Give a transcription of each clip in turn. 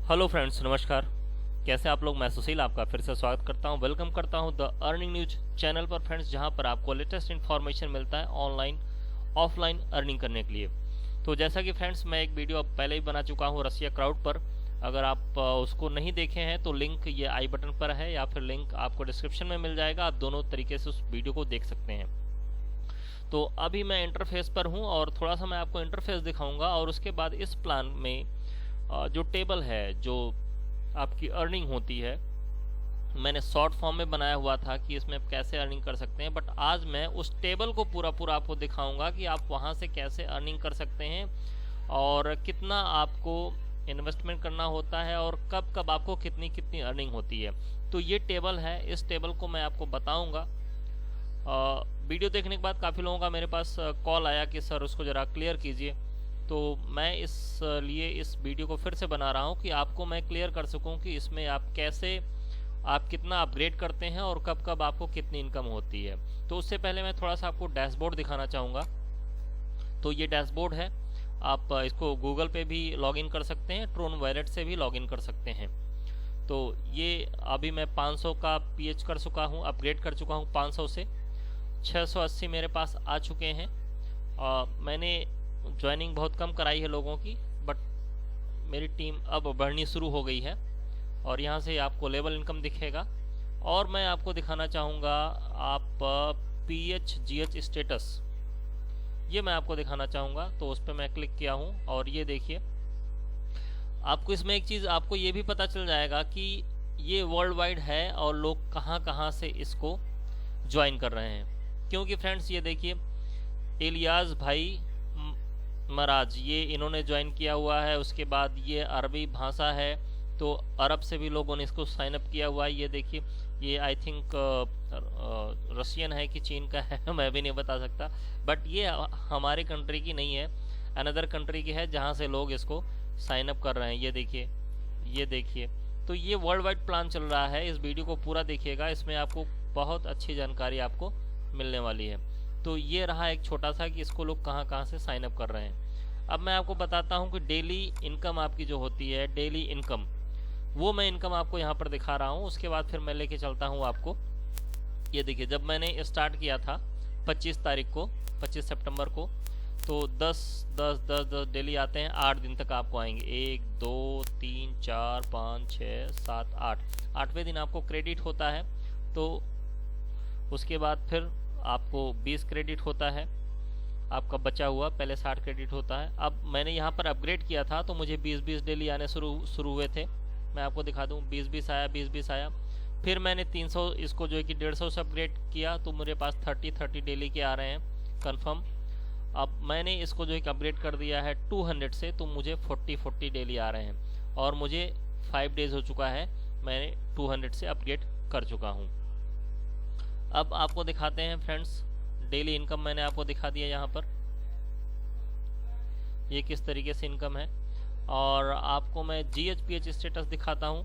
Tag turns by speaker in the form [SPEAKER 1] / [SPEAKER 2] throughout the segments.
[SPEAKER 1] Hello friends, नमस्कार। कैसे आप लोग? मैं सुशील आपका फिर से स्वागत करता हूं, वेलकम करता हूं द अर्निंग न्यूज चैनल पर फ्रेंड्स, जहां पर आपको लेटेस्ट इन्फॉर्मेशन मिलता है ऑनलाइन ऑफलाइन अर्निंग करने के लिए। तो जैसा कि फ्रेंड्स मैं एक वीडियो पहले ही बना चुका हूं रसिया क्राउड पर। अगर आप उसको नहीं देखे हैं तो लिंक ये आई बटन पर है या फिर लिंक आपको डिस्क्रिप्शन में मिल जाएगा। आप दोनों तरीके से उस वीडियो को देख सकते हैं। तो अभी मैं इंटरफेस पर हूं और थोड़ा सा मैं आपको इंटरफेस दिखाऊंगा और उसके बाद इस प्लान में जो टेबल है, जो आपकी अर्निंग होती है, मैंने शॉर्ट फॉर्म में बनाया हुआ था कि इसमें आप कैसे अर्निंग कर सकते हैं। बट आज मैं उस टेबल को पूरा आपको दिखाऊंगा कि आप वहां से कैसे अर्निंग कर सकते हैं और कितना आपको इन्वेस्टमेंट करना होता है और कब कब आपको कितनी कितनी अर्निंग होती है। तो ये टेबल है, इस टेबल को मैं आपको बताऊंगा। वीडियो देखने के बाद काफ़ी लोगों का मेरे पास कॉल आया कि सर उसको ज़रा क्लियर कीजिए। तो मैं इस लिए इस वीडियो को फिर से बना रहा हूं कि आपको मैं क्लियर कर सकूं कि इसमें आप कैसे, आप कितना अपग्रेड करते हैं और कब कब आपको कितनी इनकम होती है। तो उससे पहले मैं थोड़ा सा आपको डैशबोर्ड दिखाना चाहूँगा। तो ये डैशबोर्ड है, आप इसको गूगल पे भी लॉगिन कर सकते हैं, ट्रोन वॉलेट से भी लॉगिन कर सकते हैं। तो ये अभी मैं 500 का पीएच कर चुका हूँ, अपग्रेड कर चुका हूँ 500 से 680 मेरे पास आ चुके हैं। मैंने ज्वाइनिंग बहुत कम कराई है लोगों की, बट मेरी टीम अब बढ़नी शुरू हो गई है और यहाँ से आपको लेवल इनकम दिखेगा। और मैं आपको दिखाना चाहूँगा आप PHGH स्टेटस, ये मैं आपको दिखाना चाहूँगा। तो उस पर मैं क्लिक किया हूँ और ये देखिए, आपको इसमें एक चीज़ आपको ये भी पता चल जाएगा कि ये वर्ल्ड वाइड है और लोग कहाँ कहाँ से इसको ज्वाइन कर रहे हैं। क्योंकि फ्रेंड्स ये देखिए, इलियास भाई महाराज, ये इन्होंने ज्वाइन किया हुआ है। उसके बाद ये अरबी भाषा है, तो अरब से भी लोगों ने इसको साइन अप किया हुआ है। ये देखिए, ये आई थिंक रशियन है कि चीन का है मैं भी नहीं बता सकता, बट ये हमारे कंट्री की नहीं है, अनदर कंट्री की है जहाँ से लोग इसको साइन अप कर रहे हैं। ये देखिए, तो ये वर्ल्ड वाइड प्लान चल रहा है। इस वीडियो को पूरा देखिएगा, इसमें आपको बहुत अच्छी जानकारी आपको मिलने वाली है। तो ये रहा एक छोटा सा कि इसको लोग कहाँ कहाँ से साइन अप कर रहे हैं। अब मैं आपको बताता हूँ कि डेली इनकम आपकी जो होती है, डेली इनकम, वो मैं इनकम आपको यहाँ पर दिखा रहा हूँ। उसके बाद फिर मैं लेके चलता हूँ आपको। ये देखिए, जब मैंने स्टार्ट किया था 25 तारीख को, 25 सितंबर को, तो 10 डेली आते हैं। 8 दिन तक आपको आएंगे, 1 2 3 4 5 6 7 8, 8वें दिन आपको क्रेडिट होता है। तो उसके बाद फिर आपको 20 क्रेडिट होता है आपका बचा हुआ, पहले 60 क्रेडिट होता है। अब मैंने यहाँ पर अपग्रेड किया था तो मुझे 20-20 डेली आने शुरू हुए थे। मैं आपको दिखा दूँ, 20-20 आया, 20-20 आया। फिर मैंने 300 इसको जो है कि 150 से अपग्रेड किया तो मेरे पास 30-30 डेली के आ रहे हैं कंफर्म। अब मैंने इसको जो है कि अपग्रेड कर दिया है 200 से, तो मुझे 40-40 डेली आ रहे हैं और मुझे 5 डेज हो चुका है, मैंने 200 से अपग्रेड कर चुका हूँ। अब आपको दिखाते हैं फ्रेंड्स, डेली इनकम मैंने आपको दिखा दिया यहाँ पर, ये किस तरीके से इनकम है। और आपको मैं GHPH स्टेटस दिखाता हूँ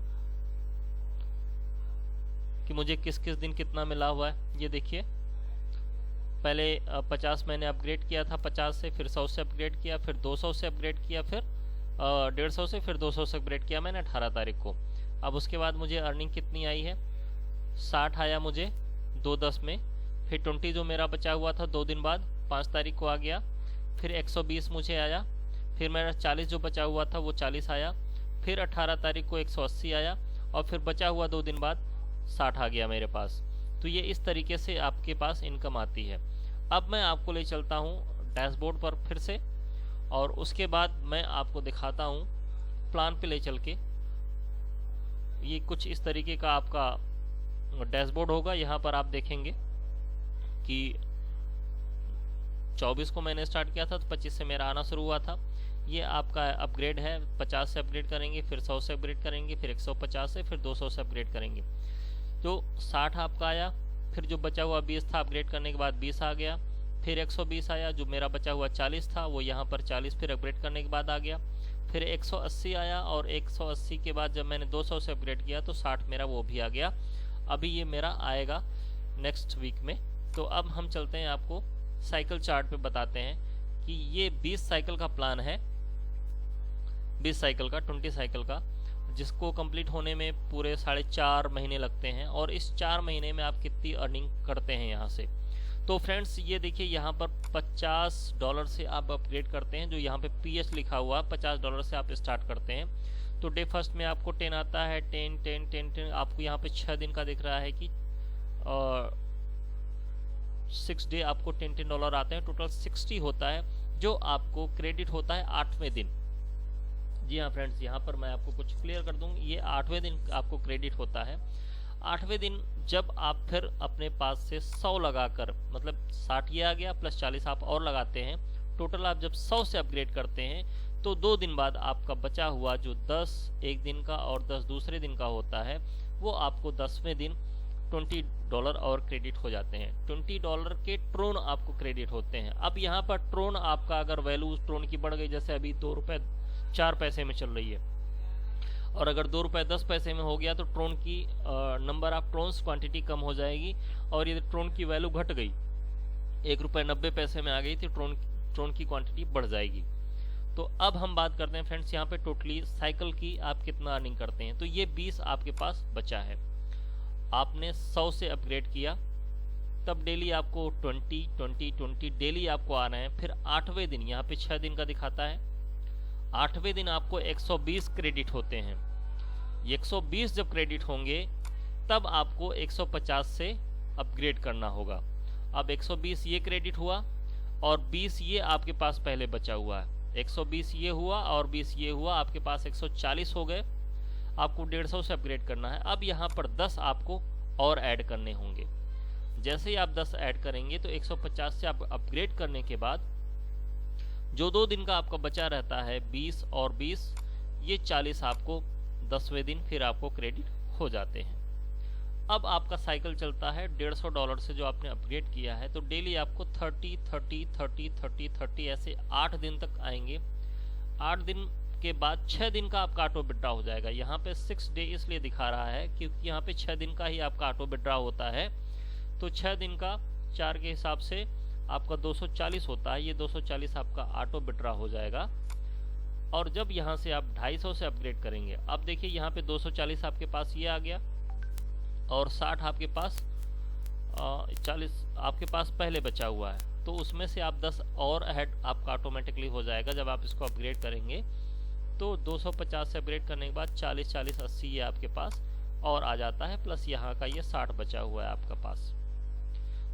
[SPEAKER 1] कि मुझे किस किस दिन कितना मिला हुआ है। ये देखिए, पहले 50 मैंने अपग्रेड किया था, 50 से, फिर 100 से अपग्रेड किया, फिर 200 से अपग्रेड किया, फिर 150 से, फिर 200 से अपग्रेड किया मैंने 18 तारीख को। अब उसके बाद मुझे अर्निंग कितनी आई है, 60 आया मुझे 2-10 में। फिर 20 जो मेरा बचा हुआ था 2 दिन बाद 5 तारीख को आ गया। फिर 120 मुझे आया। फिर मेरा 40 जो बचा हुआ था वो 40 आया। फिर 18 तारीख को 180 आया और फिर बचा हुआ 2 दिन बाद 60 आ गया मेरे पास। तो ये इस तरीके से आपके पास इनकम आती है। अब मैं आपको ले चलता हूँ डैशबोर्ड पर फिर से, और उसके बाद मैं आपको दिखाता हूँ प्लान पे ले चल के। ये कुछ इस तरीके का आपका डैशबोर्ड होगा। यहाँ पर आप देखेंगे कि 24 को मैंने स्टार्ट किया था तो 25 से मेरा आना शुरू हुआ था। ये आपका अपग्रेड है, 50 से अपग्रेड करेंगे, फिर 100 से अपग्रेड करेंगे, फिर 150 से, फिर 200 से अपग्रेड करेंगे। तो 60 आपका आया। फिर जो बचा हुआ 20 था, अपग्रेड करने के बाद 20 आ गया। फिर 120 आया, जो मेरा बचा हुआ 40 था वो यहाँ पर 40 फिर अपग्रेड करने के बाद आ गया। फिर 180 आया और 180 के बाद जब मैंने 200 से अपग्रेड किया तो 60 मेरा वो भी आ गया। अभी ये मेरा आएगा नेक्स्ट वीक में। तो अब हम चलते हैं, आपको साइकिल चार्ट पे बताते हैं कि ये 20 साइकिल का प्लान है, 20 साइकिल का, 20 साइकिल का। जिसको कंप्लीट होने में पूरे 4.5 महीने लगते हैं, और इस 4 महीने में आप कितनी अर्निंग करते हैं यहाँ से। तो फ्रेंड्स ये देखिए यहाँ पर $50 से आप अपग्रेड करते हैं, जो यहाँ पे PH लिखा हुआ है, $50 से आप स्टार्ट करते हैं। तो डे फर्स्ट में आपको 10 आता है, 10 10 10 10, आपको यहाँ पे 6 दिन का दिख रहा है कि 6 डे आपको $10 आते हैं, टोटल 60 होता है जो आपको क्रेडिट होता है 8वें दिन। जी हाँ फ्रेंड्स, यहाँ पर मैं आपको कुछ क्लियर कर दूँ, ये 8वें दिन आपको क्रेडिट होता है। 8वें दिन जब आप फिर अपने पास से 100 लगाकर, मतलब 60 ये आ गया प्लस 40 आप और लगाते हैं, टोटल आप जब 100 से अपग्रेड करते हैं तो 2 दिन बाद आपका बचा हुआ जो 10 एक दिन का और 10 दूसरे दिन का होता है, वो आपको 10वें दिन $20 और क्रेडिट हो जाते हैं। $20 के ट्रोन आपको क्रेडिट होते हैं। अब यहाँ पर ट्रोन आपका अगर वैल्यू ट्रोन की बढ़ गई, जैसे अभी ₹2.04 में चल रही है, और अगर ₹2.10 में हो गया तो ट्रोन की नंबर ऑफ ट्रोन्स क्वांटिटी कम हो जाएगी, और यदि ट्रोन की वैल्यू घट गई, ₹1.90 में आ गई तो ट्रोन की क्वांटिटी बढ़ जाएगी। तो अब हम बात करते हैं फ्रेंड्स यहाँ पे टोटली साइकिल की आप कितना अर्निंग करते हैं। तो ये 20 आपके पास बचा है, आपने 100 से अपग्रेड किया, तब डेली आपको 20 20 20 डेली आपको आ रहे हैं। फिर 8वें दिन, यहाँ पे 6 दिन का दिखाता है, 8वें दिन आपको 120 क्रेडिट होते हैं। 120 जब क्रेडिट होंगे तब आपको 150 से अपग्रेड करना होगा। अब 120 ये क्रेडिट हुआ और 20 ये आपके पास पहले बचा हुआ है, 120 ये हुआ और 20 ये हुआ, आपके पास 140 हो गए। आपको 150 से अपग्रेड करना है। अब यहाँ पर 10 आपको और ऐड करने होंगे। जैसे ही आप 10 ऐड करेंगे तो 150 से आप अपग्रेड करने के बाद जो 2 दिन का आपका बचा रहता है, 20 और 20, ये 40 आपको 10वें दिन फिर आपको क्रेडिट हो जाते हैं। अब आपका साइकिल चलता है $150 से जो आपने अपग्रेड किया है, तो डेली आपको 30 30 30 30 30 ऐसे 8 दिन तक आएंगे। 8 दिन के बाद 6 दिन का आपका ऑटो विड्रॉ हो जाएगा। यहाँ पे 6 डे इसलिए दिखा रहा है क्योंकि यहाँ पे 6 दिन का ही आपका ऑटो विड्रॉ होता है। तो 6 दिन का 4 के हिसाब से आपका 240 होता है, ये 240 आपका ऑटो विड्रॉ हो जाएगा। और जब यहाँ से आप 250 से अपग्रेड करेंगे, अब देखिए यहाँ पे 240 आपके पास ये आ गया और 60 आपके पास 40 आपके पास पहले बचा हुआ है, तो उसमें से आप 10 और ऐड आपका ऑटोमेटिकली हो जाएगा। जब आप इसको अपग्रेड करेंगे तो 250 से अपग्रेड करने के बाद 40 40 80 ये आपके पास और आ जाता है, प्लस यहाँ का ये 60 बचा हुआ है आपका पास।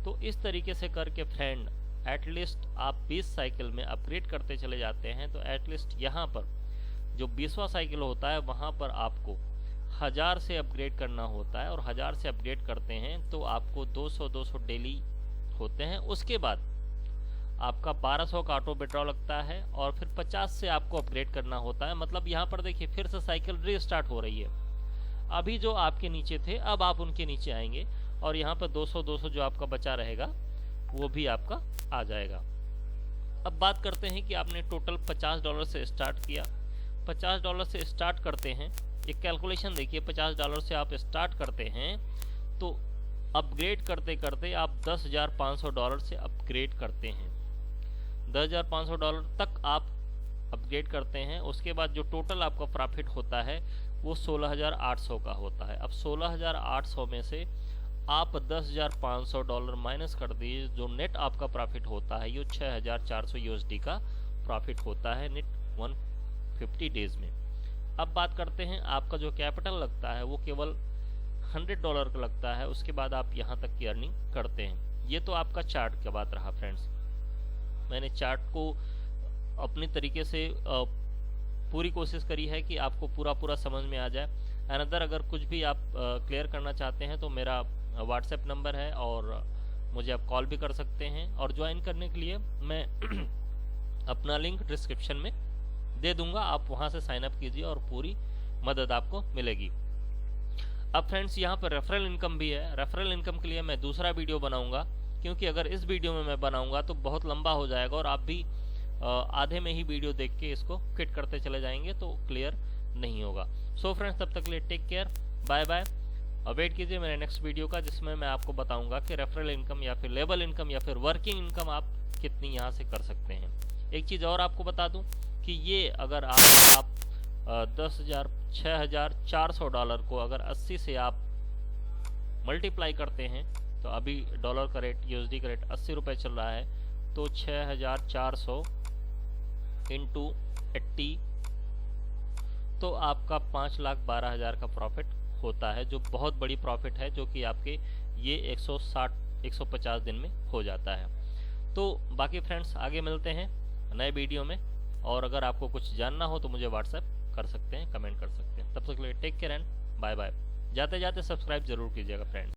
[SPEAKER 1] तो इस तरीके से करके फ्रेंड एटलीस्ट आप 20 साइकिल में अपग्रेड करते चले जाते हैं। तो एटलीस्ट यहाँ पर जो 20वां साइकिल होता है वहाँ पर आपको 1000 से अपग्रेड करना होता है, और 1000 से अपग्रेड करते हैं तो आपको 200 डेली होते हैं। उसके बाद आपका 1200 का ऑटो विड्रॉ लगता है और फिर 50 से आपको अपग्रेड करना होता है। मतलब यहाँ पर देखिए फिर से साइकिल रीस्टार्ट हो रही है। अभी जो आपके नीचे थे अब आप उनके नीचे आएंगे और यहाँ पर 200 जो आपका बचा रहेगा वो भी आपका आ जाएगा। अब बात करते हैं कि आपने टोटल $50 से स्टार्ट किया। $50 से स्टार्ट करते हैं, एक कैलकुलेशन देखिए, $50 से आप स्टार्ट करते हैं तो अपग्रेड करते करते आप $10,500 से अपग्रेड करते हैं। $10,500 तक आप अपग्रेड करते हैं। उसके बाद जो टोटल आपका प्रॉफिट होता है वो 16,800 का होता है। अब 16,800 में से आप $10,500 माइनस कर दीजिए, जो नेट आपका प्रॉफिट होता है ये 6,400 USD का प्रॉफिट होता है नेट 150 डेज में। अब बात करते हैं आपका जो कैपिटल लगता है वो केवल $100 का लगता है। उसके बाद आप यहाँ तक की अर्निंग करते हैं। ये तो आपका चार्ट का बात रहा फ्रेंड्स। मैंने चार्ट को अपने तरीके से पूरी कोशिश करी है कि आपको पूरा समझ में आ जाए। अनदर अगर कुछ भी आप क्लियर करना चाहते हैं तो मेरा व्हाट्सएप नंबर है और मुझे आप कॉल भी कर सकते हैं। और ज्वाइन करने के लिए मैं अपना लिंक डिस्क्रिप्शन में दे दूंगा, आप वहां से साइन अप कीजिए और पूरी मदद आपको मिलेगी। अब फ्रेंड्स यहाँ पर रेफरल इनकम भी है। रेफरल इनकम के लिए मैं दूसरा वीडियो बनाऊंगा, क्योंकि अगर इस वीडियो में मैं बनाऊंगा तो बहुत लंबा हो जाएगा और आप भी आधे में ही वीडियो देख के इसको क्विट करते चले जाएंगे तो क्लियर नहीं होगा। सो फ्रेंड्स तब तक के लिए take care, bye bye. Wait कीजिए मेरे नेक्स्ट वीडियो का, जिसमें मैं आपको बताऊंगा कि रेफरल इनकम या फिर लेबल इनकम या फिर वर्किंग इनकम आप कितनी यहाँ से कर सकते हैं। एक चीज़ और आपको बता दूं कि ये अगर आप $6,400 को अगर 80 से आप मल्टीप्लाई करते हैं तो अभी डॉलर का रेट, यूएसडी का रेट 80 रुपये चल रहा है, तो 6,400 इंटू 80 तो आपका 5,12,000 का प्रॉफिट होता है, जो बहुत बड़ी प्रॉफिट है, जो कि आपके ये 150 दिन में हो जाता है। तो बाकी फ्रेंड्स आगे मिलते हैं नए वीडियो में, और अगर आपको कुछ जानना हो तो मुझे व्हाट्सएप कर सकते हैं, कमेंट कर सकते हैं। तब तक के लिए take care and bye bye. जाते जाते सब्सक्राइब जरूर कीजिएगा फ्रेंड्स।